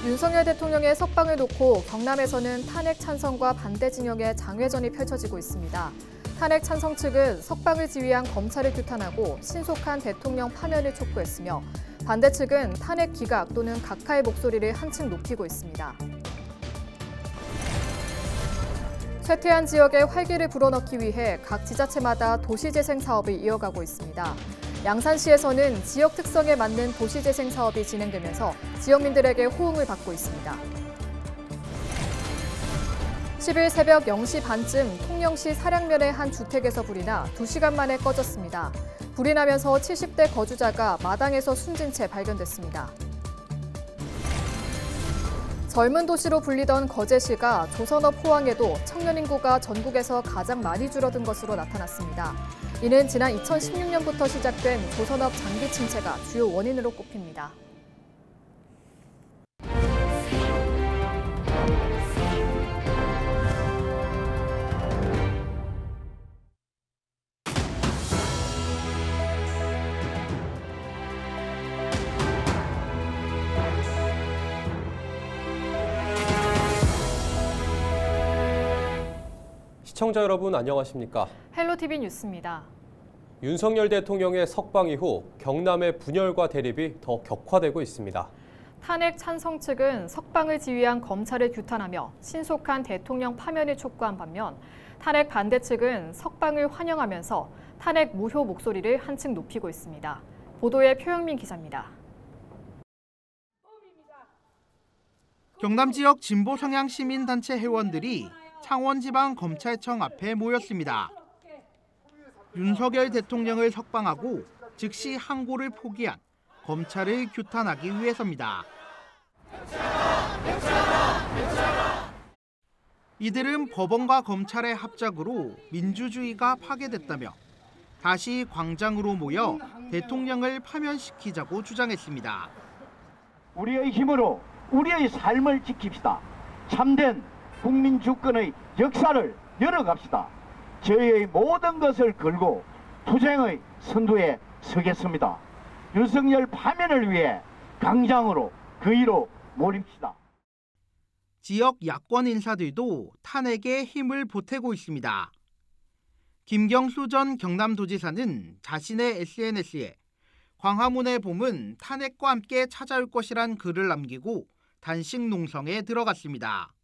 윤석열 대통령의 석방을 놓고 경남에서는 탄핵 찬성과 반대 진영의 장외전이 펼쳐지고 있습니다. 탄핵 찬성 측은 석방을 지휘한 검찰을 규탄하고 신속한 대통령 파면을 촉구했으며 반대 측은 탄핵 기각 또는 각하의 목소리를 한층 높이고 있습니다. 쇠퇴한 지역에 활기를 불어넣기 위해 각 지자체마다 도시재생 사업을 이어가고 있습니다. 양산시에서는 지역 특성에 맞는 도시재생 사업이 진행되면서 지역민들에게 호응을 받고 있습니다. 10일 새벽 0시 반쯤 통영시 사량면의 한 주택에서 불이 나 2시간 만에 꺼졌습니다. 불이 나면서 70대 거주자가 마당에서 숨진 채 발견됐습니다. 젊은 도시로 불리던 거제시가 조선업 호황에도 청년 인구가 전국에서 가장 많이 줄어든 것으로 나타났습니다. 이는 지난 2016년부터 시작된 조선업 장기 침체가 주요 원인으로 꼽힙니다. 시청자 여러분 안녕하십니까? 헬로티비 뉴스입니다. 윤석열 대통령의 석방 이후 경남의 분열과 대립이 더 격화되고 있습니다. 탄핵 찬성 측은 석방을 지휘한 검찰을 규탄하며 신속한 대통령 파면을 촉구한 반면 탄핵 반대 측은 석방을 환영하면서 탄핵 무효 목소리를 한층 높이고 있습니다. 보도에 표영민 기자입니다. 경남 지역 진보 성향 시민단체 회원들이 창원지방검찰청 앞에 모였습니다. 윤석열 대통령을 석방하고 즉시 항고를 포기한 검찰을 규탄하기 위해서입니다. 이들은 법원과 검찰의 합작으로 민주주의가 파괴됐다며 다시 광장으로 모여 대통령을 파면시키자고 주장했습니다. 우리의 힘으로 우리의 삶을 지킵시다. 참된 국민 주권의 역사를 열어갑시다. 저희의 모든 것을 걸고 투쟁의 선두에 서겠습니다. 윤석열 파면을 위해 광장으로 그 위로 몰입시다. 지역 야권 인사들도 탄핵에 힘을 보태고 있습니다. 김경수 전 경남도지사는 자신의 SNS에 광화문의 봄은 탄핵과 함께 찾아올 것이란 글을 남기고 단식 농성에 들어갔습니다.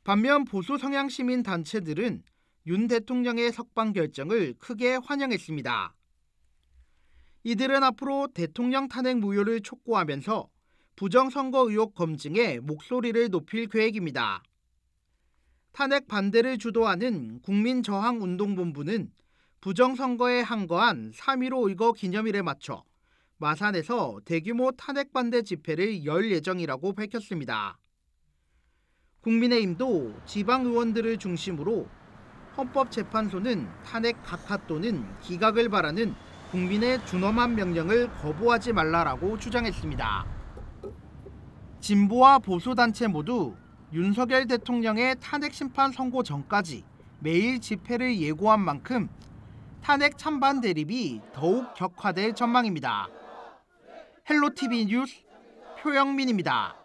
반면 보수 성향 시민 단체들은 윤 대통령의 석방 결정을 크게 환영했습니다. 이들은 앞으로 대통령 탄핵 무효를 촉구하면서 부정선거 의혹 검증에 목소리를 높일 계획입니다. 탄핵 반대를 주도하는 국민저항운동본부는 부정선거에 항거한 3.15 의거 기념일에 맞춰 마산에서 대규모 탄핵 반대 집회를 열 예정이라고 밝혔습니다. 국민의힘도 지방의원들을 중심으로 헌법재판소는 탄핵 각하 또는 기각을 바라는 국민의 준엄한 명령을 거부하지 말라라고 주장했습니다. 진보와 보수단체 모두 윤석열 대통령의 탄핵 심판 선고 전까지 매일 집회를 예고한 만큼 탄핵 찬반 대립이 더욱 격화될 전망입니다. 헬로티비 뉴스 표영민입니다.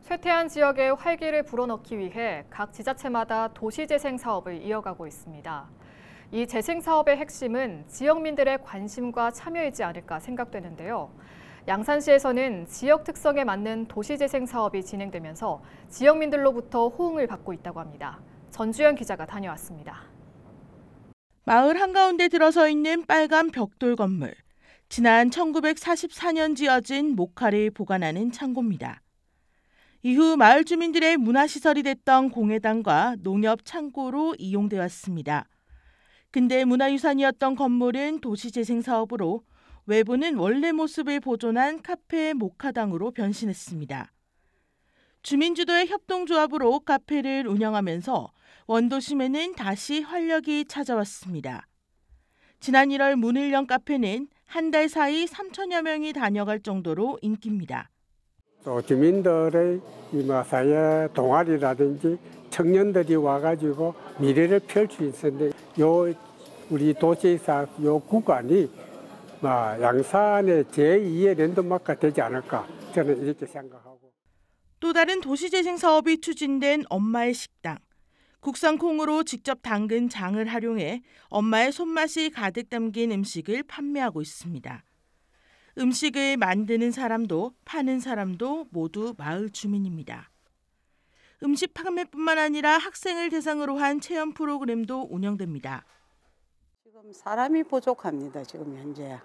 쇠퇴한 지역에 활기를 불어넣기 위해 각 지자체마다 도시재생 사업을 이어가고 있습니다. 이 재생 사업의 핵심은 지역민들의 관심과 참여이지 않을까 생각되는데요. 양산시에서는 지역 특성에 맞는 도시재생 사업이 진행되면서 지역민들로부터 호응을 받고 있다고 합니다. 전주현 기자가 다녀왔습니다. 마을 한가운데 들어서 있는 빨간 벽돌 건물. 지난 1944년 지어진 목화를 보관하는 창고입니다. 이후 마을 주민들의 문화시설이 됐던 공회당과 농협 창고로 이용되었습니다. 근대 문화유산이었던 건물은 도시재생 사업으로 외부는 원래 모습을 보존한 카페 목화당으로 변신했습니다. 주민주도의 협동조합으로 카페를 운영하면서 원도심에는 다시 활력이 찾아왔습니다. 지난 1월 문을 연 카페는 한 달 사이 3천여 명이 다녀갈 정도로 인기입니다. 또 주민들의 사회 동아리라든지 청년들이 와가지고 미래를 펼 수 있었는데 우리 도시사 요 구간이 양산의 제2의 랜드마크가 되지 않을까 저는 이렇게 생각하고. 또 다른 도시재생 사업이 추진된 엄마의 식당. 국산 콩으로 직접 담근 장을 활용해 엄마의 손맛이 가득 담긴 음식을 판매하고 있습니다. 음식을 만드는 사람도 파는 사람도 모두 마을 주민입니다. 음식 판매뿐만 아니라 학생을 대상으로 한 체험 프로그램도 운영됩니다. 지금 사람이 부족합니다. 지금 현재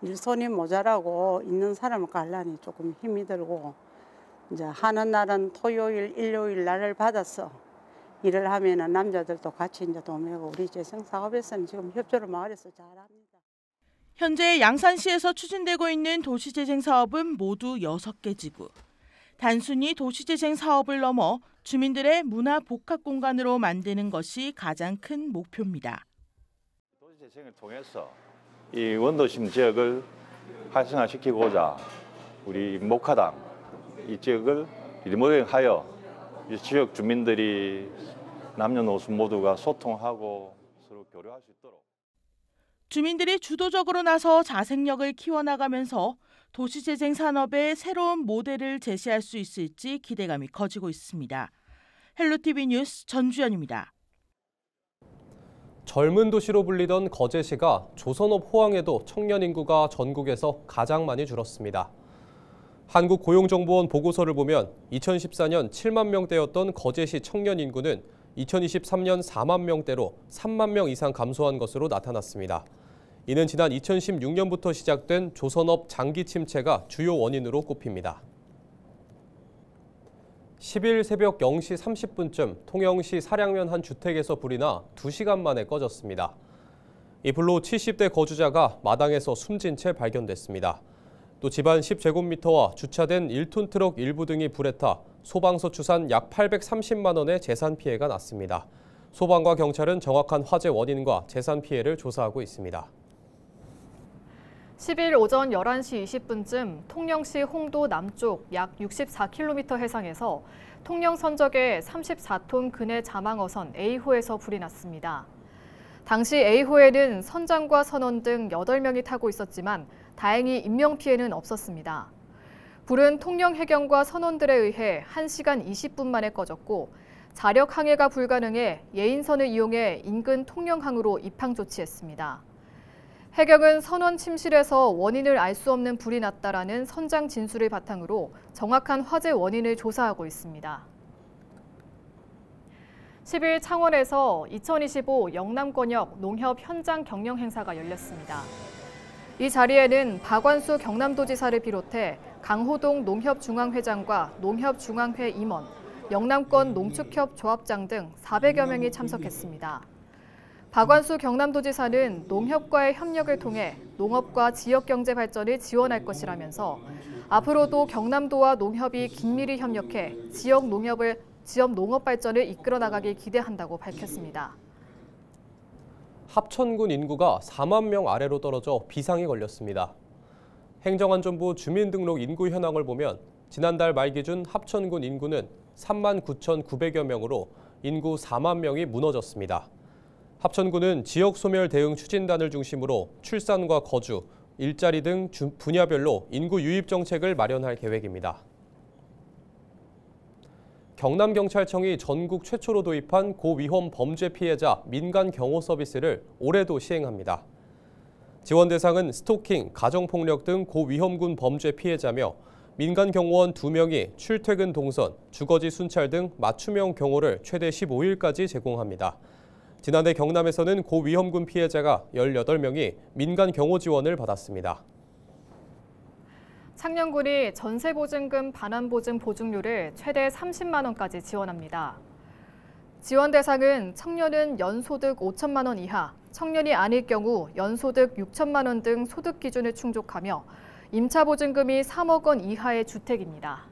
일손이 모자라고 있는 사람을 갈라니 조금 힘이 들고 이제 하는 날은 토요일, 일요일 날을 받아서 일을 하면은 남자들도 같이 이제 도매고 우리 재생 사업에서는 지금 협조를 마을에서 잘합니다. 현재 양산시에서 추진되고 있는 도시재생 사업은 모두 6개 지구. 단순히 도시재생 사업을 넘어 주민들의 문화 복합 공간으로 만드는 것이 가장 큰 목표입니다. 도시재생을 통해서 이 원도심 지역을 활성화시키고자 우리 목화당 이 지역을 리모델링하여 이 지역 주민들이 남녀노소 모두가 소통하고 서로 교류할 수 있도록 주민들이 주도적으로 나서 자생력을 키워나가면서 도시재생 산업의 새로운 모델을 제시할 수 있을지 기대감이 커지고 있습니다. 헬로티비 뉴스 전주연입니다. 젊은 도시로 불리던 거제시가 조선업 호황에도 청년 인구가 전국에서 가장 많이 줄었습니다. 한국고용정보원 보고서를 보면 2014년 7만 명대였던 거제시 청년 인구는 2023년 4만 명대로 3만 명 이상 감소한 것으로 나타났습니다. 이는 지난 2016년부터 시작된 조선업 장기 침체가 주요 원인으로 꼽힙니다. 10일 새벽 0시 30분쯤 통영시 사량면 한 주택에서 불이 나 2시간 만에 꺼졌습니다. 이 불로 70대 거주자가 마당에서 숨진 채 발견됐습니다. 또 집안 10제곱미터와 주차된 1톤 트럭 일부 등이 불에 타 소방서 추산 약 830만 원의 재산 피해가 났습니다. 소방과 경찰은 정확한 화재 원인과 재산 피해를 조사하고 있습니다. 10일 오전 11시 20분쯤 통영시 홍도 남쪽 약 64km 해상에서 통영 선적의 34톤 근해 자망어선 A호에서 불이 났습니다. 당시 A호에는 선장과 선원 등 8명이 타고 있었지만 다행히 인명피해는 없었습니다. 불은 통영 해경과 선원들에 의해 1시간 20분 만에 꺼졌고 자력 항해가 불가능해 예인선을 이용해 인근 통영항으로 입항 조치했습니다. 해경은 선원 침실에서 원인을 알 수 없는 불이 났다라는 선장 진술을 바탕으로 정확한 화재 원인을 조사하고 있습니다. 10일 창원에서 2025 영남권역 농협 현장 경영 행사가 열렸습니다. 이 자리에는 박완수 경남도지사를 비롯해 강호동 농협중앙회장과 농협중앙회 임원, 영남권 농축협 조합장 등 400여 명이 참석했습니다. 박완수 경남도지사는 농협과의 협력을 통해 농업과 지역경제 발전을 지원할 것이라면서 앞으로도 경남도와 농협이 긴밀히 협력해 지역 농업 발전을 이끌어 나가길 기대한다고 밝혔습니다. 합천군 인구가 4만 명 아래로 떨어져 비상이 걸렸습니다. 행정안전부 주민등록 인구 현황을 보면 지난달 말 기준 합천군 인구는 3만 9,900여 명으로 인구 4만 명이 무너졌습니다. 합천군은 지역 소멸 대응 추진단을 중심으로 출산과 거주, 일자리 등 분야별로 인구 유입 정책을 마련할 계획입니다. 경남경찰청이 전국 최초로 도입한 고위험 범죄 피해자 민간 경호 서비스를 올해도 시행합니다. 지원 대상은 스토킹, 가정폭력 등 고위험군 범죄 피해자며 민간 경호원 2명이 출퇴근 동선, 주거지 순찰 등 맞춤형 경호를 최대 15일까지 제공합니다. 지난해 경남에서는 고위험군 피해자가 18명이 민간 경호 지원을 받았습니다. 창녕군이 전세보증금 반환보증 보증료를 최대 30만 원까지 지원합니다. 지원 대상은 청년은 연소득 5천만 원 이하, 청년이 아닐 경우 연소득 6천만 원 등 소득 기준을 충족하며 임차보증금이 3억 원 이하의 주택입니다.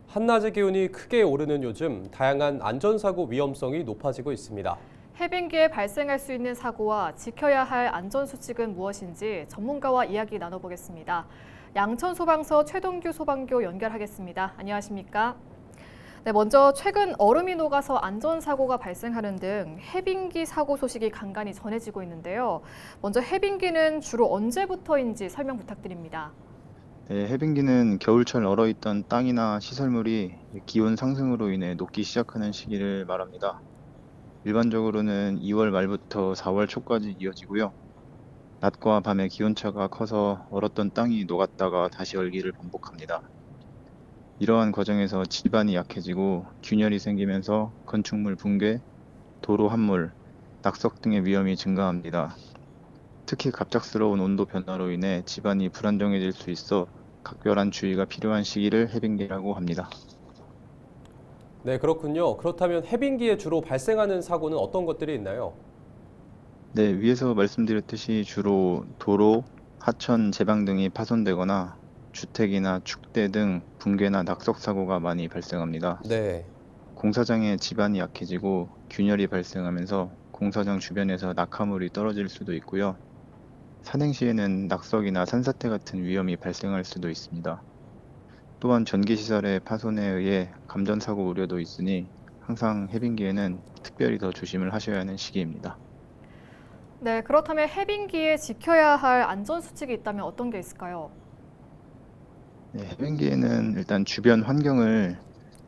한낮의 기온이 크게 오르는 요즘 다양한 안전사고 위험성이 높아지고 있습니다. 해빙기에 발생할 수 있는 사고와 지켜야 할 안전수칙은 무엇인지 전문가와 이야기 나눠보겠습니다. 양천소방서 최동규 소방교 연결하겠습니다. 안녕하십니까? 네, 먼저 최근 얼음이 녹아서 안전사고가 발생하는 등 해빙기 사고 소식이 간간히 전해지고 있는데요. 먼저 해빙기는 주로 언제부터인지 설명 부탁드립니다. 네, 해빙기는 겨울철 얼어있던 땅이나 시설물이 기온 상승으로 인해 녹기 시작하는 시기를 말합니다. 일반적으로는 2월 말부터 4월 초까지 이어지고요. 낮과 밤의 기온차가 커서 얼었던 땅이 녹았다가 다시 얼기를 반복합니다. 이러한 과정에서 지반이 약해지고 균열이 생기면서 건축물 붕괴, 도로 함몰, 낙석 등의 위험이 증가합니다. 특히 갑작스러운 온도 변화로 인해 지반이 불안정해질 수 있어 각별한 주의가 필요한 시기를 해빙기라고 합니다. 네, 그렇군요. 그렇다면 해빙기에 주로 발생하는 사고는 어떤 것들이 있나요? 네, 위에서 말씀드렸듯이 주로 도로, 하천, 제방 등이 파손되거나 주택이나 축대 등 붕괴나 낙석 사고가 많이 발생합니다. 네. 공사장의 지반이 약해지고 균열이 발생하면서 공사장 주변에서 낙하물이 떨어질 수도 있고요. 산행 시에는 낙석이나 산사태 같은 위험이 발생할 수도 있습니다. 또한 전기시설의 파손에 의해 감전사고 우려도 있으니 항상 해빙기에는 특별히 더 조심을 하셔야 하는 시기입니다. 네, 그렇다면 해빙기에 지켜야 할 안전수칙이 있다면 어떤 게 있을까요? 네, 해빙기에는 일단 주변 환경을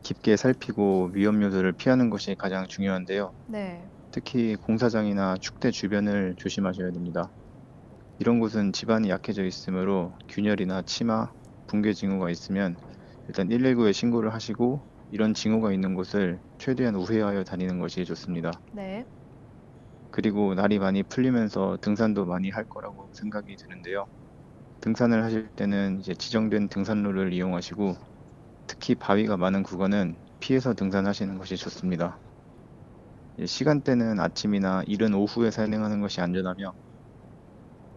깊게 살피고 위험 요소를 피하는 것이 가장 중요한데요. 네. 특히 공사장이나 축대 주변을 조심하셔야 됩니다. 이런 곳은 지반이 약해져 있으므로 균열이나 치마, 붕괴 징후가 있으면 일단 119에 신고를 하시고 이런 징후가 있는 곳을 최대한 우회하여 다니는 것이 좋습니다. 네. 그리고 날이 많이 풀리면서 등산도 많이 할 거라고 생각이 드는데요. 등산을 하실 때는 이제 지정된 등산로를 이용하시고 특히 바위가 많은 구간은 피해서 등산하시는 것이 좋습니다. 시간대는 아침이나 이른 오후에 산행하는 것이 안전하며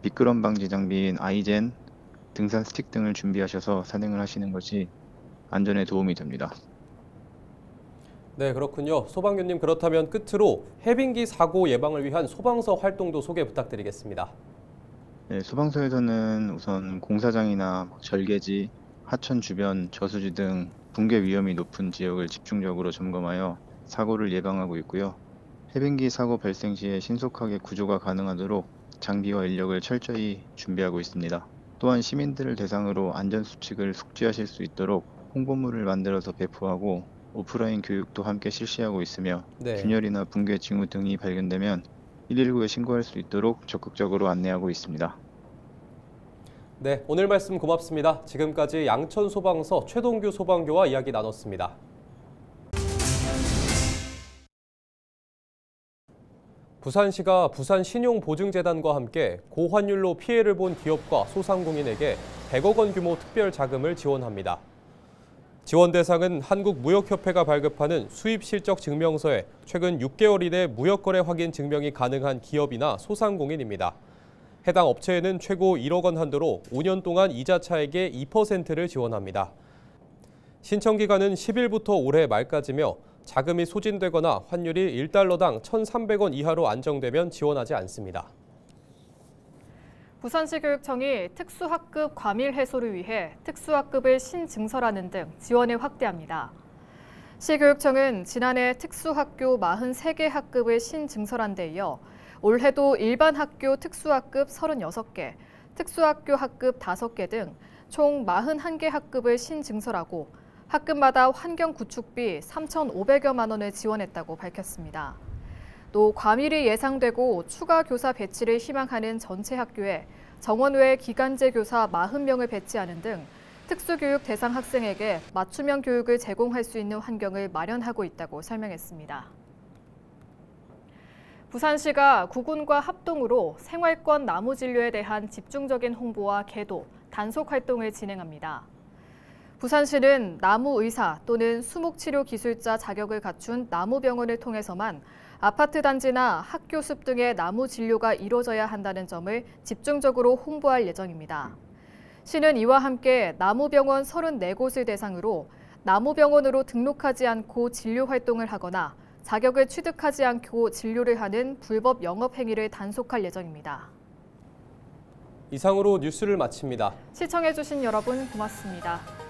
미끄럼 방지 장비인 아이젠, 등산 스틱 등을 준비하셔서 산행을 하시는 것이 안전에 도움이 됩니다. 네, 그렇군요. 소방교님, 그렇다면 끝으로 해빙기 사고 예방을 위한 소방서 활동도 소개 부탁드리겠습니다. 네, 소방서에서는 우선 공사장이나 절개지, 하천 주변, 저수지 등 붕괴 위험이 높은 지역을 집중적으로 점검하여 사고를 예방하고 있고요. 해빙기 사고 발생 시에 신속하게 구조가 가능하도록 장비와 인력을 철저히 준비하고 있습니다. 또한 시민들을 대상으로 안전수칙을 숙지하실 수 있도록 홍보물을 만들어서 배포하고 오프라인 교육도 함께 실시하고 있으며 네. 균열이나 붕괴 징후 등이 발견되면 119에 신고할 수 있도록 적극적으로 안내하고 있습니다. 네, 오늘 말씀 고맙습니다. 지금까지 양천소방서 최동규 소방교와 이야기 나눴습니다. 부산시가 부산신용보증재단과 함께 고환율로 피해를 본 기업과 소상공인에게 100억 원 규모 특별 자금을 지원합니다. 지원 대상은 한국무역협회가 발급하는 수입실적증명서에 최근 6개월 이내 무역거래 확인 증명이 가능한 기업이나 소상공인입니다. 해당 업체에는 최고 1억 원 한도로 5년 동안 이자 차액의 2%를 지원합니다. 신청 기간은 10일부터 올해 말까지며 자금이 소진되거나 환율이 1달러당 1,300원 이하로 안정되면 지원하지 않습니다. 부산시 교육청이 특수학급 과밀 해소를 위해 특수학급을 신증설하는 등 지원을 확대합니다. 시교육청은 지난해 특수학교 43개 학급을 신증설한 데 이어 올해도 일반 학교 특수학급 36개, 특수학교 학급 5개 등 총 41개 학급을 신증설하고 학급마다 환경 구축비 3,500여만 원을 지원했다고 밝혔습니다. 또 과밀이 예상되고 추가 교사 배치를 희망하는 전체 학교에 정원 외 기간제 교사 40명을 배치하는 등 특수교육 대상 학생에게 맞춤형 교육을 제공할 수 있는 환경을 마련하고 있다고 설명했습니다. 부산시가 구군과 합동으로 생활권 나무 진료에 대한 집중적인 홍보와 계도, 단속 활동을 진행합니다. 부산시는 나무의사 또는 수목치료기술자 자격을 갖춘 나무병원을 통해서만 아파트 단지나 학교 숲 등의 나무 진료가 이루어져야 한다는 점을 집중적으로 홍보할 예정입니다. 시는 이와 함께 나무병원 34곳을 대상으로 나무병원으로 등록하지 않고 진료 활동을 하거나 자격을 취득하지 않고 진료를 하는 불법 영업 행위를 단속할 예정입니다. 이상으로 뉴스를 마칩니다. 시청해주신 여러분 고맙습니다.